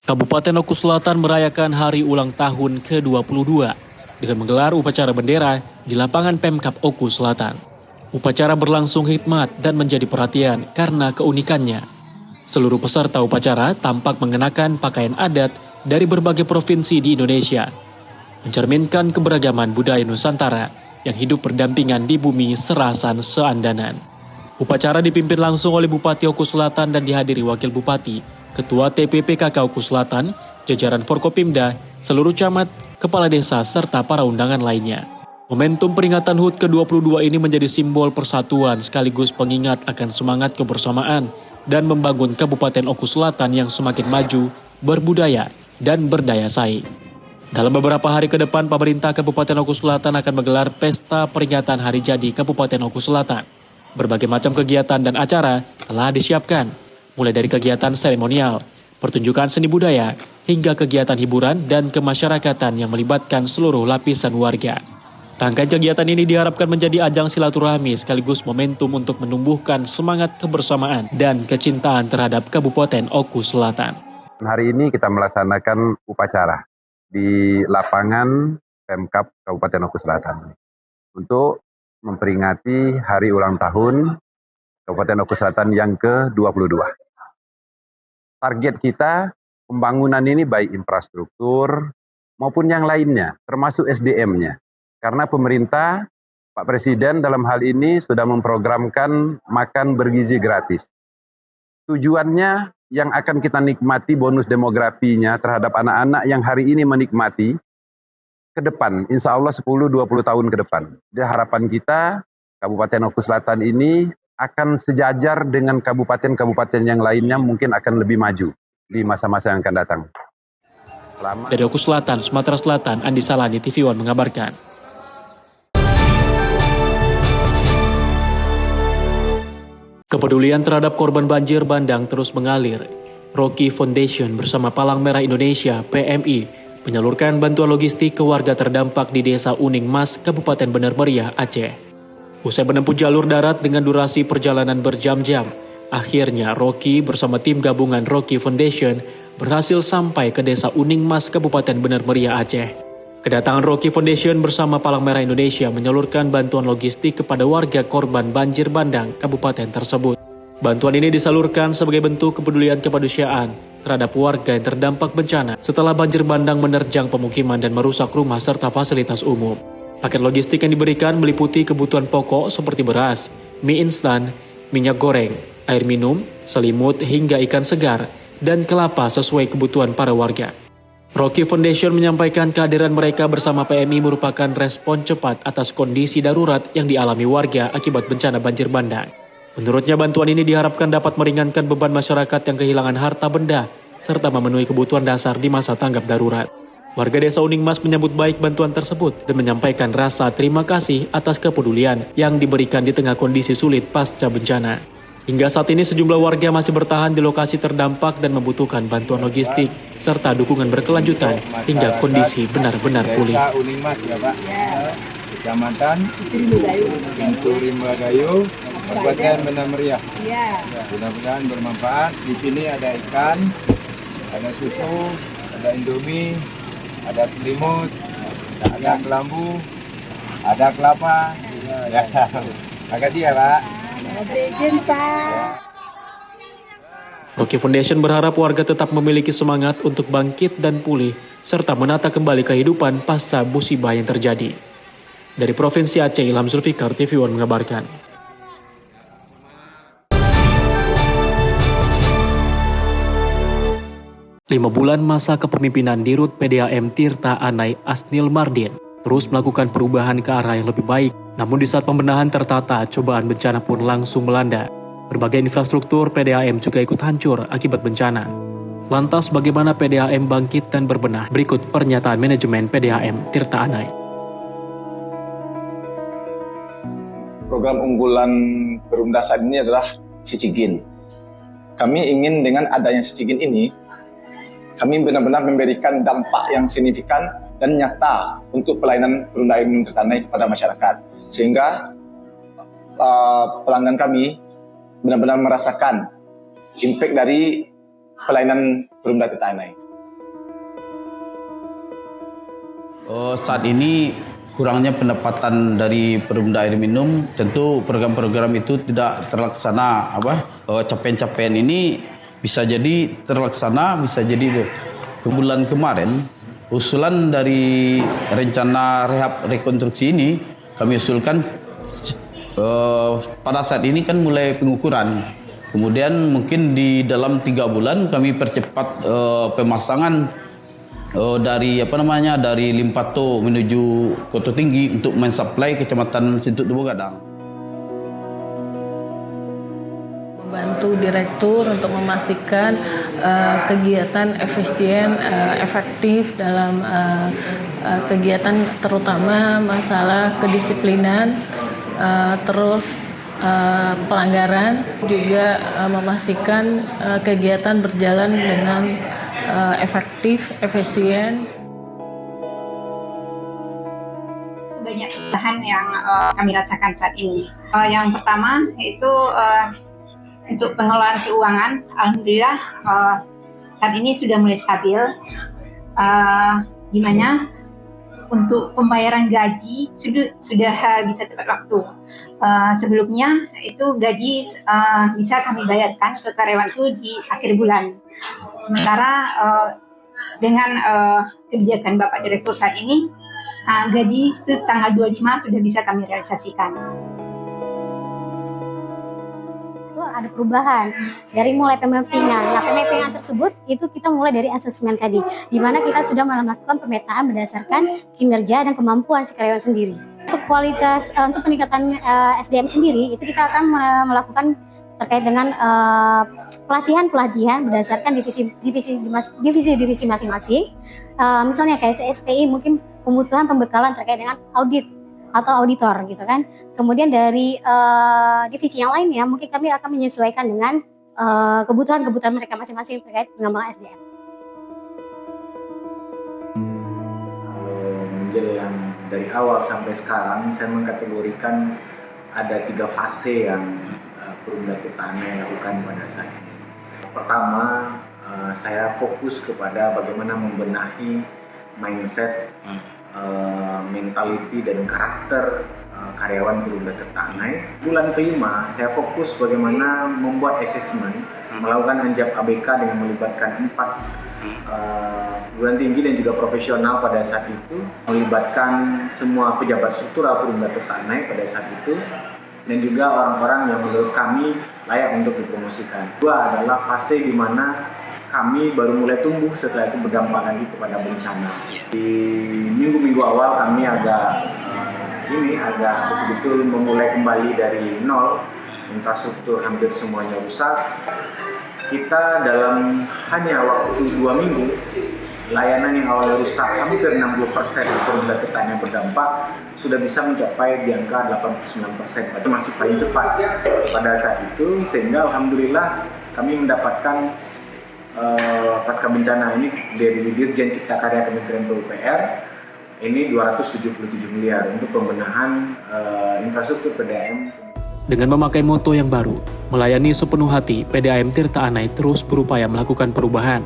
Kabupaten Oku Selatan merayakan hari ulang tahun ke-22 dengan menggelar upacara bendera di lapangan Pemkab Oku Selatan. Upacara berlangsung hikmat dan menjadi perhatian karena keunikannya. Seluruh peserta upacara tampak mengenakan pakaian adat dari berbagai provinsi di Indonesia, mencerminkan keberagaman budaya Nusantara yang hidup berdampingan di bumi Serasan Seandanan. Upacara dipimpin langsung oleh Bupati Oku Selatan dan dihadiri Wakil Bupati, Ketua TPPKK Oku Selatan, jajaran Forkopimda, seluruh camat, kepala desa, serta para undangan lainnya. Momentum peringatan HUT ke-22 ini menjadi simbol persatuan sekaligus pengingat akan semangat kebersamaan dan membangun Kabupaten Oku Selatan yang semakin maju, berbudaya, dan berdaya saing. Dalam beberapa hari ke depan, pemerintah Kabupaten Oku Selatan akan menggelar pesta peringatan hari jadi Kabupaten Oku Selatan. Berbagai macam kegiatan dan acara telah disiapkan, mulai dari kegiatan seremonial, pertunjukan seni budaya, hingga kegiatan hiburan dan kemasyarakatan yang melibatkan seluruh lapisan warga. Rangkaian kegiatan ini diharapkan menjadi ajang silaturahmi sekaligus momentum untuk menumbuhkan semangat kebersamaan dan kecintaan terhadap Kabupaten Oku Selatan. Hari ini kita melaksanakan upacara di lapangan Pemkab Kabupaten Oku Selatan untuk memperingati hari ulang tahun Kabupaten Oku Selatan yang ke-22. Target kita pembangunan ini baik infrastruktur maupun yang lainnya, termasuk SDM-nya. Karena pemerintah, Pak Presiden dalam hal ini sudah memprogramkan makan bergizi gratis. Tujuannya yang akan kita nikmati bonus demografinya terhadap anak-anak yang hari ini menikmati ke depan, insya Allah 10-20 tahun ke depan. Jadi harapan kita, Kabupaten Oku Selatan ini akan sejajar dengan kabupaten-kabupaten yang lainnya, mungkin akan lebih maju di masa-masa yang akan datang. Dari Oku Selatan, Sumatera Selatan, Andi Salani, TV One mengabarkan. Kepedulian terhadap korban banjir bandang terus mengalir. Rocky Foundation bersama Palang Merah Indonesia (PMI) menyalurkan bantuan logistik ke warga terdampak di Desa Uning Mas, Kabupaten Bener Meriah, Aceh. Usai menempuh jalur darat dengan durasi perjalanan berjam-jam, akhirnya Rocky bersama tim gabungan Rocky Foundation berhasil sampai ke Desa Uning Mas, Kabupaten Bener Meriah, Aceh. Kedatangan Rocky Foundation bersama Palang Merah Indonesia menyalurkan bantuan logistik kepada warga korban banjir bandang kabupaten tersebut. Bantuan ini disalurkan sebagai bentuk kepedulian kemanusiaan terhadap warga yang terdampak bencana setelah banjir bandang menerjang pemukiman dan merusak rumah serta fasilitas umum. Paket logistik yang diberikan meliputi kebutuhan pokok seperti beras, mie instan, minyak goreng, air minum, selimut hingga ikan segar, dan kelapa sesuai kebutuhan para warga. Rocky Foundation menyampaikan kehadiran mereka bersama PMI merupakan respon cepat atas kondisi darurat yang dialami warga akibat bencana banjir bandang. Menurutnya bantuan ini diharapkan dapat meringankan beban masyarakat yang kehilangan harta benda serta memenuhi kebutuhan dasar di masa tanggap darurat. Warga Desa Uning Mas menyambut baik bantuan tersebut dan menyampaikan rasa terima kasih atas kepedulian yang diberikan di tengah kondisi sulit pasca bencana. Hingga saat ini sejumlah warga masih bertahan di lokasi terdampak dan membutuhkan bantuan logistik serta dukungan berkelanjutan hingga kondisi benar-benar pulih. Desa Uning Mas ya Pak, Kecamatan Pintu Rimbagayu, Kabupaten Bener Meriah. Mudah-mudahan bermanfaat. Di sini ada ikan, ada susu, ada indomie, ada selimut, ada kelambu, ada kelapa. Ya, makasih ya Pak. Rocky Foundation berharap warga tetap memiliki semangat untuk bangkit dan pulih, serta menata kembali kehidupan pasca musibah yang terjadi. Dari Provinsi Aceh, Ilham Zulfikar, TV One mengabarkan. Lima bulan masa kepemimpinan Dirut PDAM Tirta Anai Asnil Mardin terus melakukan perubahan ke arah yang lebih baik. Namun di saat pembenahan tertata, cobaan bencana pun langsung melanda. Berbagai infrastruktur PDAM juga ikut hancur akibat bencana. Lantas bagaimana PDAM bangkit dan berbenah? Berikut pernyataan manajemen PDAM Tirta Anai. Program unggulan Perumda saat ini adalah Sicigin. Kami ingin dengan adanya Sicigin ini, kami benar-benar memberikan dampak yang signifikan dan nyata untuk pelayanan perumda air minum Tirta Anai kepada masyarakat. Sehingga pelanggan kami benar-benar merasakan impact dari pelayanan perumda Tirta Anai. Saat ini kurangnya pendapatan dari Perumda Air Minum, tentu program-program itu tidak terlaksana. Capaian-capaian ini bisa jadi terlaksana, bisa jadi itu. Bulan kemarin, usulan dari rencana rehab rekonstruksi ini kami usulkan pada saat ini kan mulai pengukuran. Kemudian mungkin di dalam 3 bulan kami percepat pemasangan dari Limpato menuju Koto Tinggi untuk mensuplai Kecamatan Sintut Debo Gadang. Membantu direktur untuk memastikan kegiatan efisien, efektif dalam kegiatan, terutama masalah kedisiplinan, terus pelanggaran, juga memastikan kegiatan berjalan dengan efektif, efisien. Banyak perubahan yang kami rasakan saat ini. Yang pertama yaitu untuk pengelolaan keuangan, alhamdulillah saat ini sudah mulai stabil. Di mana untuk pembayaran gaji sudah bisa tepat waktu. Sebelumnya itu gaji bisa kami bayarkan ke karyawan itu di akhir bulan. Sementara dengan kebijakan Bapak Direktur saat ini, gaji itu tanggal 25 sudah bisa kami realisasikan. Ada perubahan dari mulai pemappingan. Nah, pemappingan tersebut itu kita mulai dari asesmen tadi, di mana kita sudah melakukan pemetaan berdasarkan kinerja dan kemampuan si karyawan sendiri. Untuk kualitas, untuk peningkatan SDM sendiri, itu kita akan melakukan terkait dengan pelatihan berdasarkan divisi masing-masing. Misalnya kayak CSPI mungkin kebutuhan pembekalan terkait dengan audit atau auditor gitu kan. Kemudian dari divisi yang lainnya mungkin kami akan menyesuaikan dengan kebutuhan mereka masing-masing terkait pengembangan SDM. Menjelang dari awal sampai sekarang, saya mengkategorikan ada 3 fase yang Perumda Tirta Anai lakukan pada saat ini. Pertama, saya fokus kepada bagaimana membenahi mindset, mentality dan karakter karyawan Perumda Tirta Anai. Bulan kelima, saya fokus bagaimana membuat assessment, melakukan anjap ABK dengan melibatkan 4 perguruan tinggi dan juga profesional pada saat itu, melibatkan semua pejabat struktural Perumda Tirta Anai pada saat itu, dan juga orang-orang yang menurut kami layak untuk dipromosikan. Kedua adalah fase di mana kami baru mulai tumbuh, setelah itu berdampak lagi kepada bencana. Di minggu-minggu awal kami agak betul-betul memulai kembali dari nol, infrastruktur hampir semuanya rusak. Kita dalam hanya waktu 2 minggu, layanan yang awalnya rusak hampir 60% Perumda Tirta Anai berdampak, sudah bisa mencapai di angka 89%. Itu masuk paling cepat pada saat itu, sehingga alhamdulillah kami mendapatkan pasca bencana ini dari Dirjen Cipta Karya Kementerian PUPR ini 277 miliar untuk pembenahan infrastruktur PDAM. Dengan memakai moto yang baru, melayani sepenuh hati, PDAM Tirta Anai terus berupaya melakukan perubahan.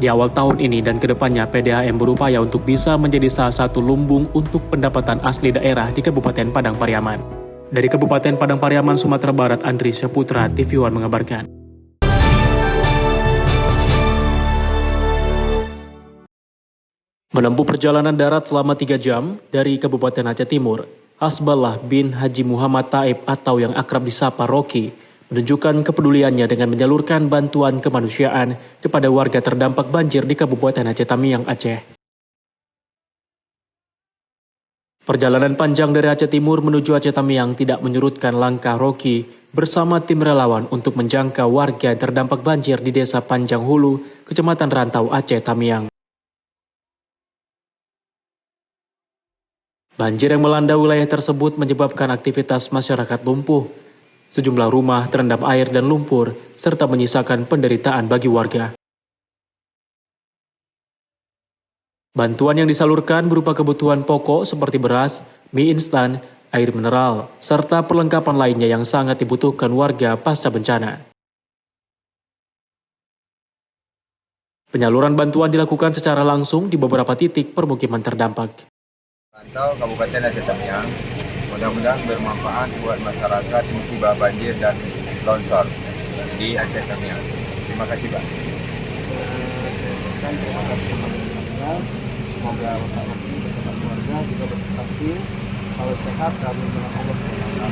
Di awal tahun ini dan kedepannya, PDAM berupaya untuk bisa menjadi salah satu lumbung untuk pendapatan asli daerah di Kabupaten Padang Pariaman. Dari Kabupaten Padang Pariaman, Sumatera Barat, Andri Syaputra, TV One mengabarkan. Menempuh perjalanan darat selama 3 jam dari Kabupaten Aceh Timur, Hasballah bin Haji Muhammad Taib atau yang akrab disapa Rocky menunjukkan kepeduliannya dengan menyalurkan bantuan kemanusiaan kepada warga terdampak banjir di Kabupaten Aceh Tamiang, Aceh. Perjalanan panjang dari Aceh Timur menuju Aceh Tamiang tidak menyurutkan langkah Rocky bersama tim relawan untuk menjangkau warga yang terdampak banjir di Desa Panjang Hulu, Kecamatan Rantau, Aceh Tamiang. Banjir yang melanda wilayah tersebut menyebabkan aktivitas masyarakat lumpuh. Sejumlah rumah terendam air dan lumpur, serta menyisakan penderitaan bagi warga. Bantuan yang disalurkan berupa kebutuhan pokok seperti beras, mie instan, air mineral, serta perlengkapan lainnya yang sangat dibutuhkan warga pasca bencana. Penyaluran bantuan dilakukan secara langsung di beberapa titik permukiman terdampak. Pantau Kabupaten Aceh Tamiang, mudah-mudahan bermanfaat buat masyarakat musibah banjir dan longsor di Aceh Tamiang. Terima kasih, Pak. Terima kasih banyak. Semoga Bapak Rocky bersama keluarga juga berstabil, selalu sehat dan menang Allah SWT.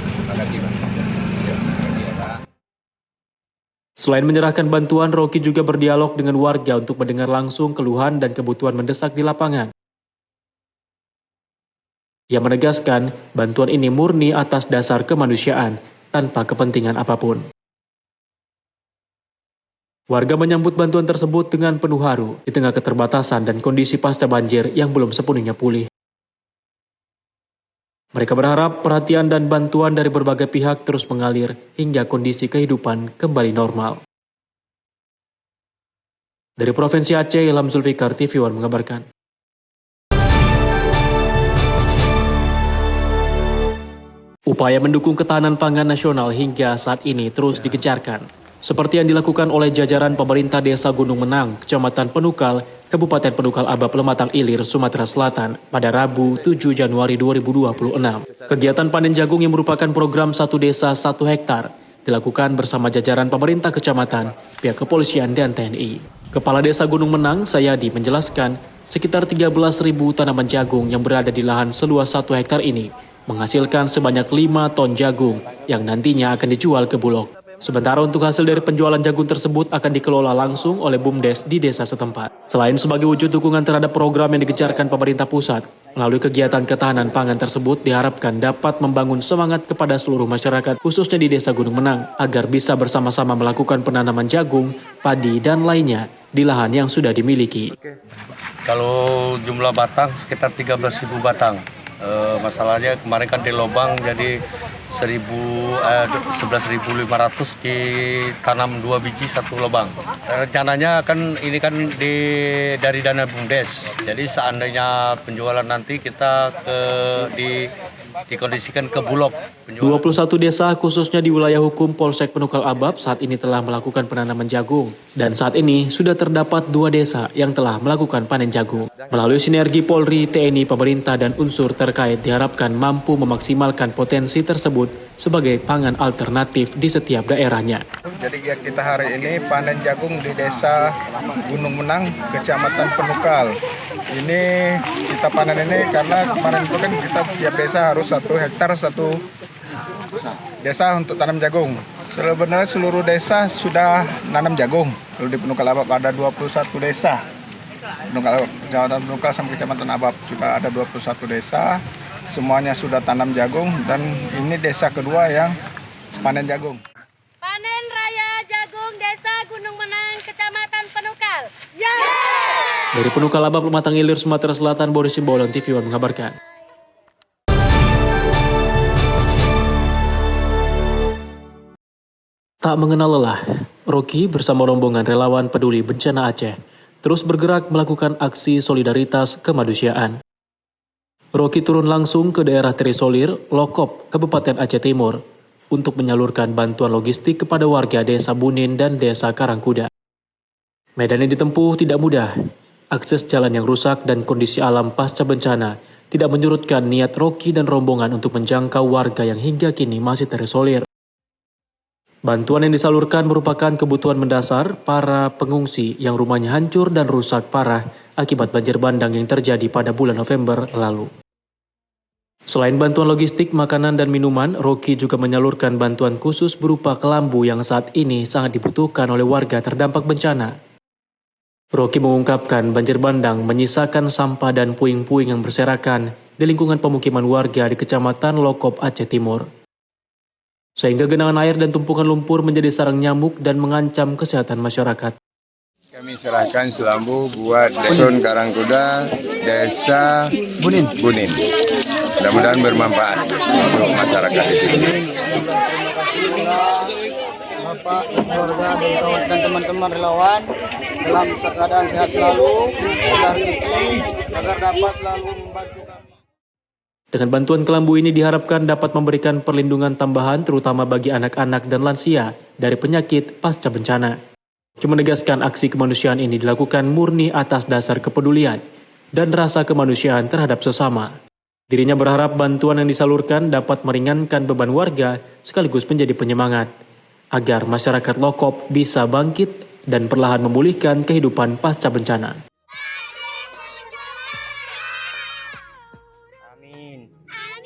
Terima kasih, Pak. Selain menyerahkan bantuan, Rocky juga berdialog dengan warga untuk mendengar langsung keluhan dan kebutuhan mendesak di lapangan. Ia menegaskan bantuan ini murni atas dasar kemanusiaan tanpa kepentingan apapun. Warga menyambut bantuan tersebut dengan penuh haru di tengah keterbatasan dan kondisi pasca banjir yang belum sepenuhnya pulih. Mereka berharap perhatian dan bantuan dari berbagai pihak terus mengalir hingga kondisi kehidupan kembali normal. Dari Provinsi Aceh, Ilham Zulfikar, TV One mengabarkan. Upaya mendukung ketahanan pangan nasional hingga saat ini terus digencarkan. Seperti yang dilakukan oleh jajaran pemerintah Desa Gunung Menang, Kecamatan Penukal, Kabupaten Penukal Abab, Lematang Ilir, Sumatera Selatan pada Rabu 7 Januari 2026. Kegiatan panen jagung yang merupakan program Satu Desa 1 Hektar dilakukan bersama jajaran pemerintah kecamatan, pihak kepolisian, dan TNI. Kepala Desa Gunung Menang, Sayadi, menjelaskan sekitar 13.000 tanaman jagung yang berada di lahan seluas 1 hektar ini menghasilkan sebanyak 5 ton jagung yang nantinya akan dijual ke Bulog. Sementara untuk hasil dari penjualan jagung tersebut akan dikelola langsung oleh BUMDes di desa setempat. Selain sebagai wujud dukungan terhadap program yang digencarkan pemerintah pusat, melalui kegiatan ketahanan pangan tersebut diharapkan dapat membangun semangat kepada seluruh masyarakat, khususnya di Desa Gunung Menang, agar bisa bersama-sama melakukan penanaman jagung, padi, dan lainnya di lahan yang sudah dimiliki. Kalau jumlah batang sekitar 13.000 batang. Masalahnya kemarin kan di lubang jadi 11.500 ditanam 2 biji 1 lubang. Rencananya kan ini kan dari dana BUMDes. Jadi seandainya penjualan nanti kita dikondisikan ke Bulog. 21 desa khususnya di wilayah hukum Polsek Penukal Abab saat ini telah melakukan penanaman jagung. Dan saat ini sudah terdapat 2 desa yang telah melakukan panen jagung. Melalui sinergi Polri, TNI, pemerintah, dan unsur terkait diharapkan mampu memaksimalkan potensi tersebut sebagai pangan alternatif di setiap daerahnya. Jadi kita hari ini panen jagung di Desa Gunung Menang, Kecamatan Penukal. Ini kita panen ini karena kemarin itu kan kita tiap desa harus 1 hektar 1 desa untuk tanam jagung. Sebenarnya seluruh desa sudah nanam jagung. Lalu di Penukal Abab ada 21 desa. Kecamatan Penukal sampai Kecamatan Abab sudah ada 21 desa. Semuanya sudah tanam jagung dan ini desa kedua yang panen jagung. Panen raya jagung Desa Gunung Menang, Kecamatan Penukal. Dari Penukal Abab, Lematang Ilir, Sumatera Selatan, Boris Simbolon, TV One mengabarkan. Tak mengenal lelah, Rocky bersama rombongan relawan peduli bencana Aceh terus bergerak melakukan aksi solidaritas kemanusiaan. Rocky turun langsung ke daerah Trisolir, Lokop, Kabupaten Aceh Timur untuk menyalurkan bantuan logistik kepada warga Desa Bunin dan Desa Karangkuda. Medan yang ditempuh tidak mudah. Akses jalan yang rusak dan kondisi alam pasca bencana tidak menyurutkan niat Rocky dan rombongan untuk menjangkau warga yang hingga kini masih terisolir. Bantuan yang disalurkan merupakan kebutuhan mendasar para pengungsi yang rumahnya hancur dan rusak parah akibat banjir bandang yang terjadi pada bulan November lalu. Selain bantuan logistik, makanan, dan minuman, Rocky juga menyalurkan bantuan khusus berupa kelambu yang saat ini sangat dibutuhkan oleh warga terdampak bencana. Rocky mengungkapkan banjir bandang menyisakan sampah dan puing-puing yang berserakan di lingkungan pemukiman warga di Kecamatan Lokop, Aceh Timur. Sehingga genangan air dan tumpukan lumpur menjadi sarang nyamuk dan mengancam kesehatan masyarakat. Kami serahkan selambu buat Desa Karangkuda, Desa Bunin. Mudah-mudahan bermanfaat untuk masyarakat di sini. Bapak, keluarga, dan teman-teman relawan dalam keadaan sehat selalu, agar dapat selalu membantu kami. Dengan bantuan kelambu ini diharapkan dapat memberikan perlindungan tambahan terutama bagi anak-anak dan lansia dari penyakit pasca bencana. Menegaskan aksi kemanusiaan ini dilakukan murni atas dasar kepedulian dan rasa kemanusiaan terhadap sesama. Dirinya berharap bantuan yang disalurkan dapat meringankan beban warga sekaligus menjadi penyemangat agar masyarakat Lokop bisa bangkit dan perlahan memulihkan kehidupan pasca bencana.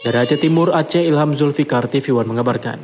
Dari Aceh Timur, Aceh, Ilham Zulfikar, TV One mengabarkan.